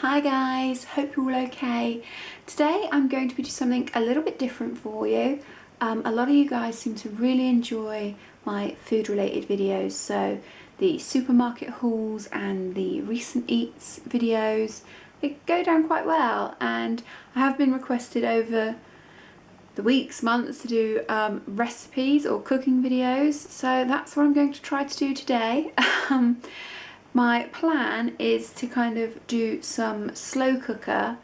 Hi guys, hope you're all okay. Today I'm going to be doing something a little bit different for you. A lot of you guys seem to really enjoy my food related videos, so the supermarket hauls and the recent eats videos, they go down quite well, and I have been requested over the weeks, months to do recipes or cooking videos, so that's what I'm going to try to do today. My plan is to kind of do some slow cooker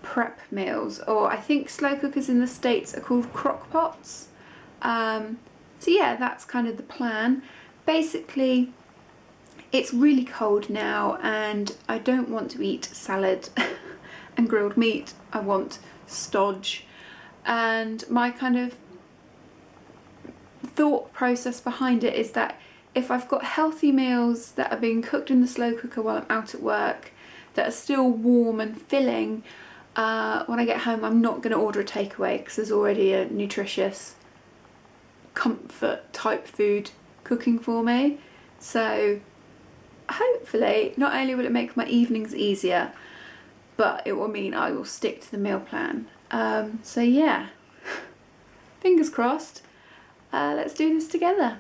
prep meals, or I think slow cookers in the States are called crock pots. So yeah, that's kind of the plan. Basically, it's really cold now and I don't want to eat salad and grilled meat. I want stodge. And my kind of thought process behind it is that if I've got healthy meals that are being cooked in the slow cooker while I'm out at work, that are still warm and filling, when I get home I'm not going to order a takeaway because there's already a nutritious comfort type food cooking for me. So hopefully not only will it make my evenings easier, but it will mean I will stick to the meal plan. So yeah, fingers crossed. Let's do this together.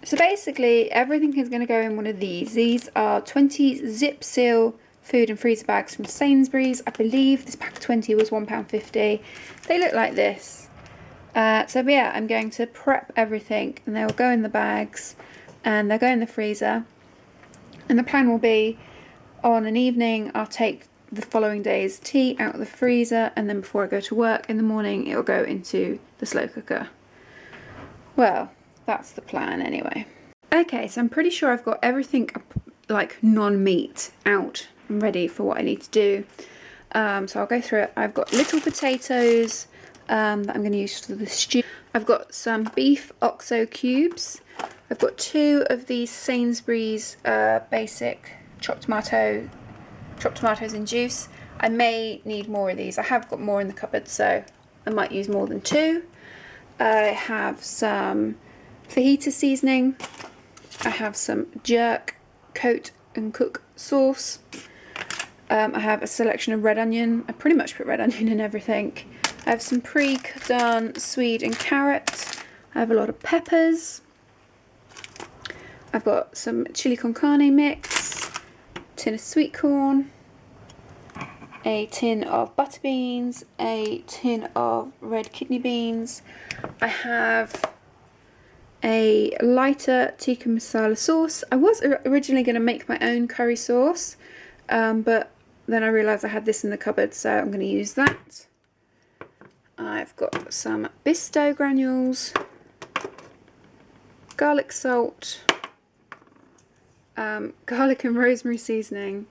So basically everything is going to go in one of these. These are 20 zip seal food and freezer bags from Sainsbury's. I believe this pack of 20 was £1.50. They look like this. So yeah, I'm going to prep everything and they'll go in the bags and they'll go in the freezer. And the plan will be, on an evening I'll take the following day's tea out of the freezer, and then before I go to work in the morning it will go into the slow cooker. Well, that's the plan anyway. Okay, so I'm pretty sure I've got everything like non-meat out and ready for what I need to do. So I'll go through it. I've got little potatoes that I'm going to use for the stew. I've got some beef oxo cubes. I've got 2 of these Sainsbury's basic chopped tomatoes in juice. I may need more of these. I have got more in the cupboard, so I might use more than 2. I have some fajita seasoning. I have some jerk, coat and cook sauce. I have a selection of red onion. I pretty much put red onion in everything. I have some pre-done swede and carrot. I have a lot of peppers. I've got some chili con carne mix, tin of sweet corn, a tin of butter beans, a tin of red kidney beans. I have a lighter tikka masala sauce. I was originally going to make my own curry sauce, but then I realised I had this in the cupboard, so I'm going to use that. I've got some Bisto granules, garlic salt, garlic and rosemary seasoning.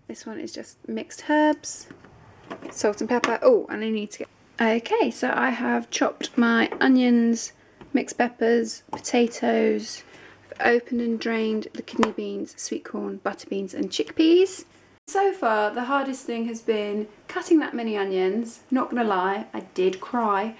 This one is just mixed herbs, salt and pepper. Oh, and I need to get... Okay, so I have chopped my onions, mixed peppers, potatoes. I've opened and drained the kidney beans, sweet corn, butter beans and chickpeas. So far the hardest thing has been cutting that many onions. Not gonna lie, I did cry,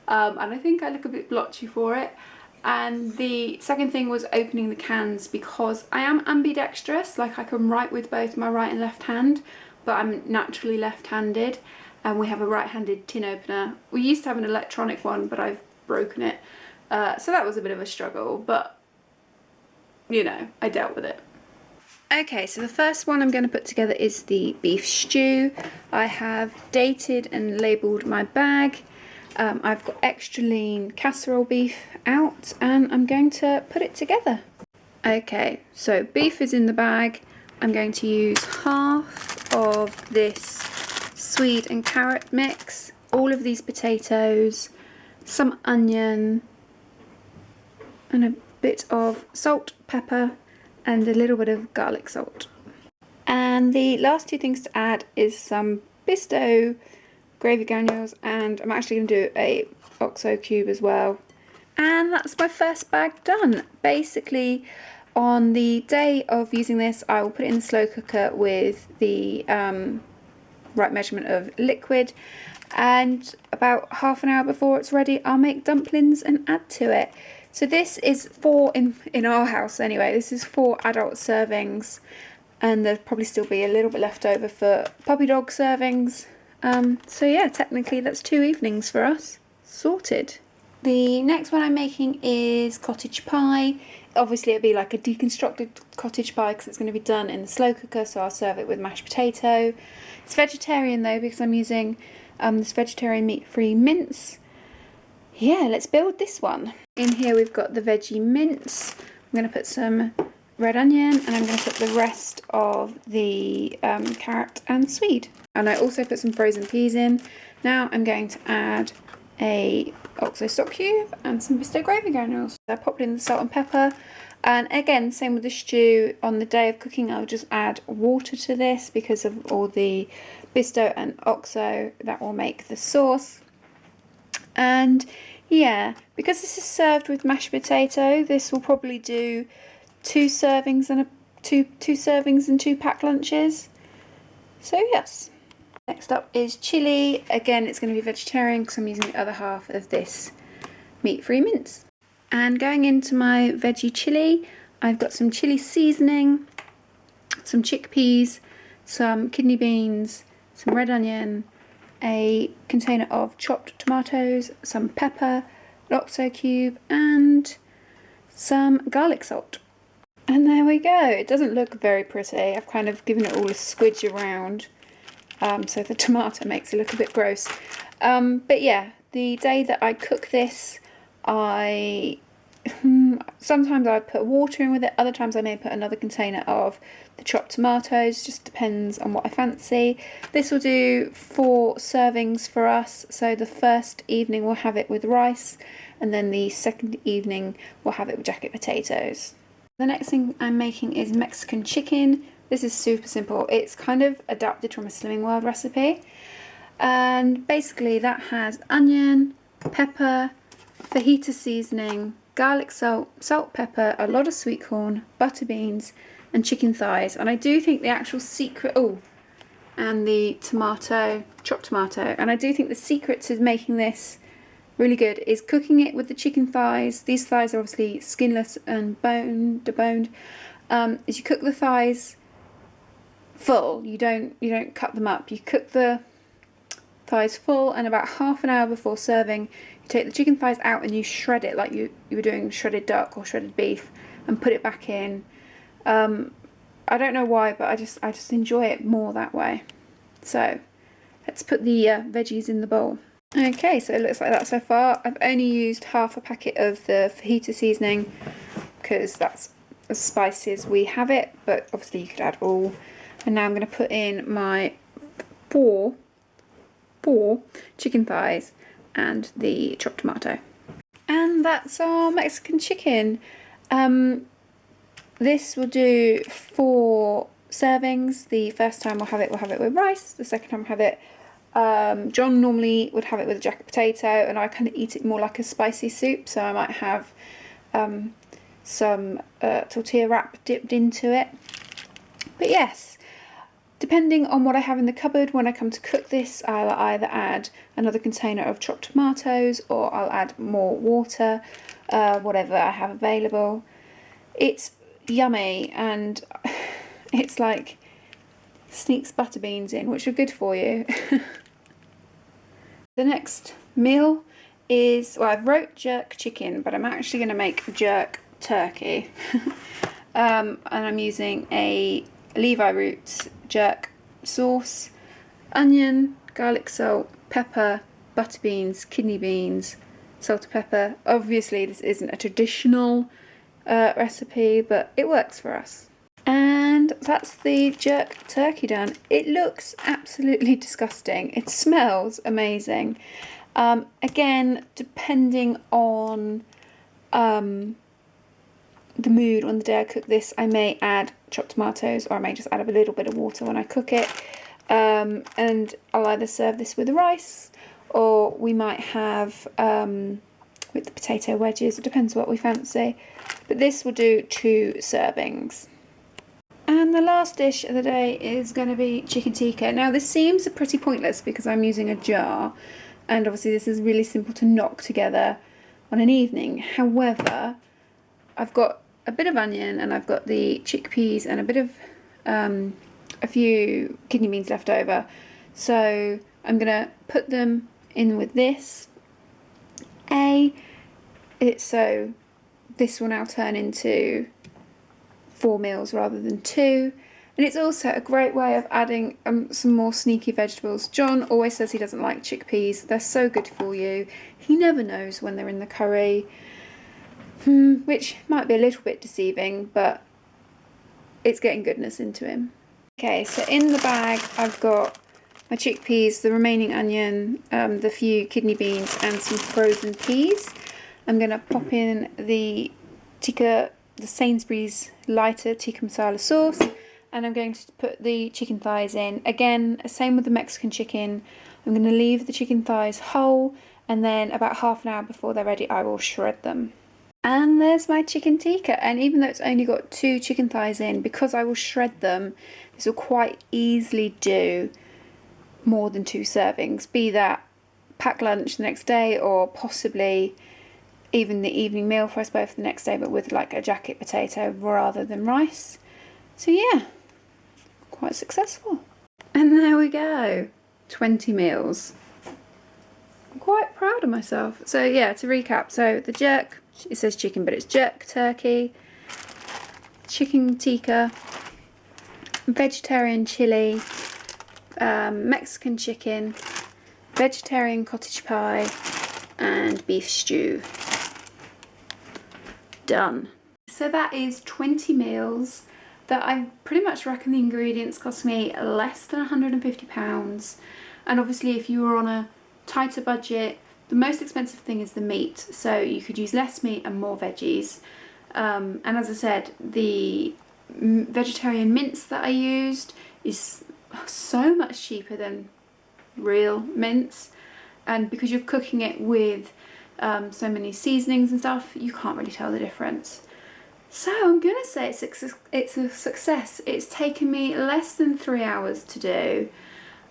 and I think I look a bit blotchy for it. And the second thing was opening the cans, because I am ambidextrous, like I can write with both my right and left hand, but I'm naturally left-handed, and we have a right-handed tin opener. We used to have an electronic one, but I've broken it, so that was a bit of a struggle, but you know, I dealt with it. Okay, so the first one I'm going to put together is the beef stew. I have dated and labelled my bag. I've got extra lean casserole beef out, and I'm going to put it together. Okay, so beef is in the bag. I'm going to use half of this swede and carrot mix, all of these potatoes, some onion, and a bit of salt, pepper, and a little bit of garlic salt. And the last 2 things to add is some Bisto gravy granules, and I'm actually going to do a oxo cube as well. And that's my first bag done. Basically, on the day of using this, I will put it in the slow cooker with the right measurement of liquid, and about half an hour before it's ready I'll make dumplings and add to it. So this is in our house anyway, this is 4 adult servings, and there'll probably still be a little bit left over for puppy dog servings. So yeah, technically that's 2 evenings for us sorted. The next one I'm making is cottage pie. Obviously it'll be like a deconstructed cottage pie because it's going to be done in the slow cooker, so I'll serve it with mashed potato. It's vegetarian though because I'm using this vegetarian meat-free mince. Yeah, let's build this one. In here we've got the veggie mince. I'm going to put some red onion and I'm going to put the rest of the carrot and swede. And I also put some frozen peas in. Now I'm going to add a oxo stock cube and some pesto gravy granules. I popped in the salt and pepper, and again same with the stew. On the day of cooking I'll just add water to this because of all the pesto and oxo that will make the sauce. And yeah, because this is served with mashed potato, this will probably do 2 servings and two servings and 2 packed lunches. So yes. Next up is chili. Again, it's going to be vegetarian because I'm using the other half of this meat-free mince. And going into my veggie chili, I've got some chili seasoning, some chickpeas, some kidney beans, some red onion, a container of chopped tomatoes, some pepper, an oxo cube, and some garlic salt. And there we go. It doesn't look very pretty. I've kind of given it all a squidge around. So the tomato makes it look a bit gross. But yeah, the day that I cook this, sometimes I put water in with it, other times I may put another container of the chopped tomatoes, just depends on what I fancy. This will do 4 servings for us, so the first evening we'll have it with rice, and then the second evening we'll have it with jacket potatoes. The next thing I'm making is Mexican chicken. This is super simple. It's kind of adapted from a Slimming World recipe. And basically that has onion, pepper, fajita seasoning, garlic salt, salt, pepper, a lot of sweet corn, butter beans, and chicken thighs. And I do think the actual secret, and the tomato, chopped tomato. And I do think the secret to making this really good is cooking it with the chicken thighs. These thighs are obviously skinless and deboned. Is you cook the thighs full. You don't cut them up. You cook the thighs full, and about half an hour before serving, you take the chicken thighs out and you shred it like you were doing shredded duck or shredded beef, and put it back in. I don't know why, but I just enjoy it more that way. So let's put the veggies in the bowl. Okay, so it looks like that so far. I've only used half a packet of the fajita seasoning because that's as spicy as we have it, but obviously you could add all. And now I'm going to put in my four chicken thighs and the chopped tomato. And that's our Mexican chicken. This will do 4 servings. The first time we'll have it with rice. The second time we'll have it, John normally would have it with a jacket potato, and I kind of eat it more like a spicy soup, so I might have some tortilla wrap dipped into it. But yes, depending on what I have in the cupboard when I come to cook this, I'll either add another container of chopped tomatoes or I'll add more water, whatever I have available. It's yummy, and it's like sneaks butter beans in, which are good for you. The next meal is, well, I've wrote jerk chicken, but I'm actually going to make jerk turkey. And I'm using a Levi Roots jerk sauce, onion, garlic salt, pepper, butter beans, kidney beans, salt and pepper. Obviously this isn't a traditional recipe, but it works for us. And that's the jerk turkey done. It looks absolutely disgusting. It smells amazing. Again, depending on the mood on the day I cook this, I may add chopped tomatoes, or I may just add a little bit of water when I cook it. And I'll either serve this with rice, or we might have with the potato wedges. It depends what we fancy. But this will do 2 servings. And the last dish of the day is going to be chicken tikka. Now this seems pretty pointless because I'm using a jar, and obviously this is really simple to knock together on an evening. However, I've got a bit of onion and I've got the chickpeas and a bit of a few kidney beans left over. So I'm going to put them in with this. So this will now turn into 4 meals rather than 2. And it's also a great way of adding some more sneaky vegetables. John always says he doesn't like chickpeas. They're so good for you. He never knows when they're in the curry, which might be a little bit deceiving, but it's getting goodness into him. Okay, so in the bag I've got my chickpeas, the remaining onion, the few kidney beans and some frozen peas. I'm going to pop in the Tikka, the Sainsbury's lighter Tikka masala sauce, and I'm going to put the chicken thighs in. Again, same with the Mexican chicken. I'm going to leave the chicken thighs whole, and then about half an hour before they're ready I will shred them. And there's my chicken tikka, and even though it's only got 2 chicken thighs in, because I will shred them, this will quite easily do more than 2 servings, be that packed lunch the next day or possibly even the evening meal for us both the next day, but with like a jacket potato rather than rice. So yeah, quite successful. And there we go, 20 meals. I'm quite proud of myself. So yeah, to recap, so the jerk, it says chicken but it's jerk turkey, chicken tikka, vegetarian chili, Mexican chicken, vegetarian cottage pie and beef stew. Done. So that is 20 meals that I pretty much reckon the ingredients cost me less than £150. And obviously if you were on a tighter budget, the most expensive thing is the meat, so you could use less meat and more veggies. And as I said, the vegetarian mince that I used is so much cheaper than real mince, and because you're cooking it with so many seasonings and stuff, you can't really tell the difference. So I'm gonna say it's a success. It's taken me less than 3 hours to do,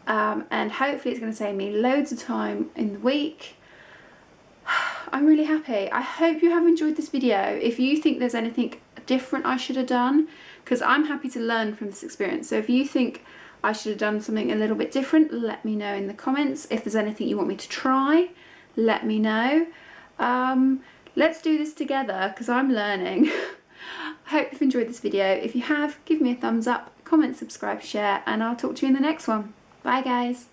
and hopefully it's going to save me loads of time in the week. I'm really happy. I hope you have enjoyed this video. If you think there's anything different I should have done, because I'm happy to learn from this experience, so if you think I should have done something a little bit different, let me know in the comments. If there's anything you want me to try, let me know. Let's do this together because I'm learning. I hope you've enjoyed this video. If you have, give me a thumbs up, comment, subscribe, share, and I'll talk to you in the next one. Bye guys.